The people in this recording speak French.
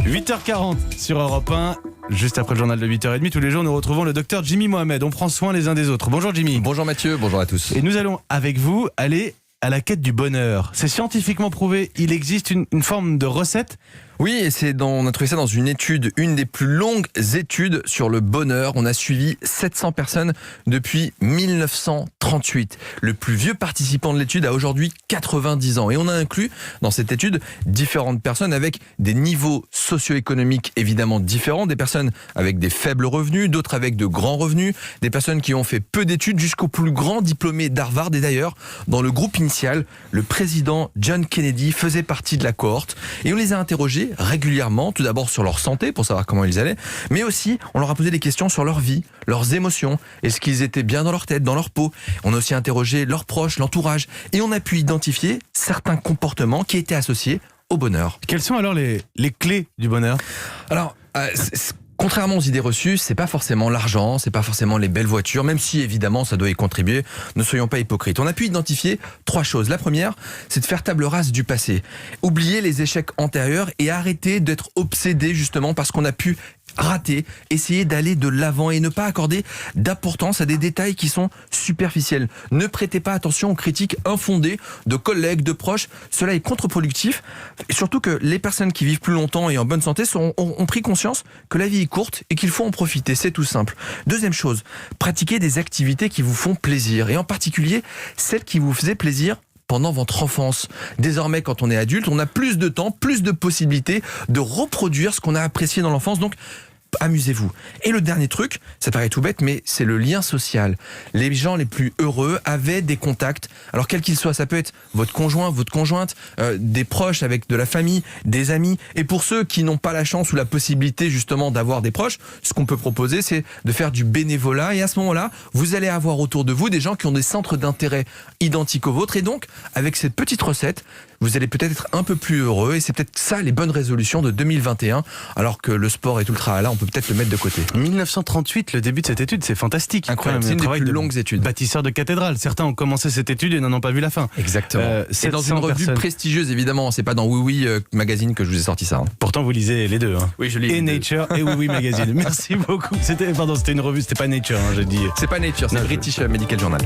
8h40 sur Europe 1, juste après le journal de 8h30. Tous les jours, nous retrouvons le docteur Jimmy Mohamed. On prend soin les uns des autres. Bonjour Jimmy. Bonjour Mathieu, bonjour à tous. Et nous allons avec vous aller à la quête du bonheur. C'est scientifiquement prouvé, il existe une forme de recette. Oui, et on a trouvé ça dans une étude, une des plus longues études sur le bonheur. On a suivi 700 personnes depuis 1938. Le plus vieux participant de l'étude a aujourd'hui 90 ans. Et on a inclus dans cette étude différentes personnes avec des niveaux socio-économiques évidemment différents. Des personnes avec des faibles revenus, d'autres avec de grands revenus, des personnes qui ont fait peu d'études jusqu'aux plus grands diplômés d'Harvard. Et d'ailleurs, dans le groupe initial, le président John Kennedy faisait partie de la cohorte. Et on les a interrogés régulièrement, tout d'abord sur leur santé pour savoir comment ils allaient, mais aussi on leur a posé des questions sur leur vie, leurs émotions, est-ce qu'ils étaient bien dans leur tête, dans leur peau. On a aussi interrogé leurs proches, l'entourage, et on a pu identifier certains comportements qui étaient associés au bonheur. Quelles sont alors les clés du bonheur ? Alors, contrairement aux idées reçues, c'est pas forcément l'argent, c'est pas forcément les belles voitures, même si évidemment ça doit y contribuer, ne soyons pas hypocrites. On a pu identifier 3 choses. La première, c'est de faire table rase du passé. Oublier les échecs antérieurs et arrêter d'être obsédé justement parce qu'on a pu rater, essayer d'aller de l'avant et ne pas accorder d'importance à des détails qui sont superficiels. Ne prêtez pas attention aux critiques infondées de collègues, de proches. Cela est contre-productif. Et surtout que les personnes qui vivent plus longtemps et en bonne santé ont pris conscience que la vie est courte et qu'il faut en profiter. C'est tout simple. Deuxième chose, pratiquez des activités qui vous font plaisir et en particulier celles qui vous faisaient plaisir pendant votre enfance. Désormais, quand on est adulte, on a plus de temps, plus de possibilités de reproduire ce qu'on a apprécié dans l'enfance. Donc, amusez-vous. Et le dernier truc, ça paraît tout bête, mais c'est le lien social. Les gens les plus heureux avaient des contacts, alors quels qu'ils soient, ça peut être votre conjoint, votre conjointe, des proches avec de la famille, des amis. Et pour ceux qui n'ont pas la chance ou la possibilité justement d'avoir des proches, ce qu'on peut proposer, c'est de faire du bénévolat. Et à ce moment-là, vous allez avoir autour de vous des gens qui ont des centres d'intérêt identiques aux vôtres. Et donc, avec cette petite recette, vous allez peut-être être un peu plus heureux. Et c'est peut-être ça les bonnes résolutions de 2021, alors que le sport est ultra là, on peut peut-être le mettre de côté. 1938, le début de cette étude, c'est fantastique. Incroyable, c'est une des plus longues études. Bâtisseurs de cathédrales. Certains ont commencé cette étude et n'en ont pas vu la fin. Exactement. C'est dans une revue prestigieuse, évidemment. C'est pas dans Oui Oui Magazine que je vous ai sorti ça. Pourtant, vous lisez les deux. Hein. Oui, je lis. Et Nature et Oui Oui Magazine. Merci beaucoup. C'était une revue, c'était pas Nature, j'ai dit. C'est pas Nature, c'est British Medical Journal.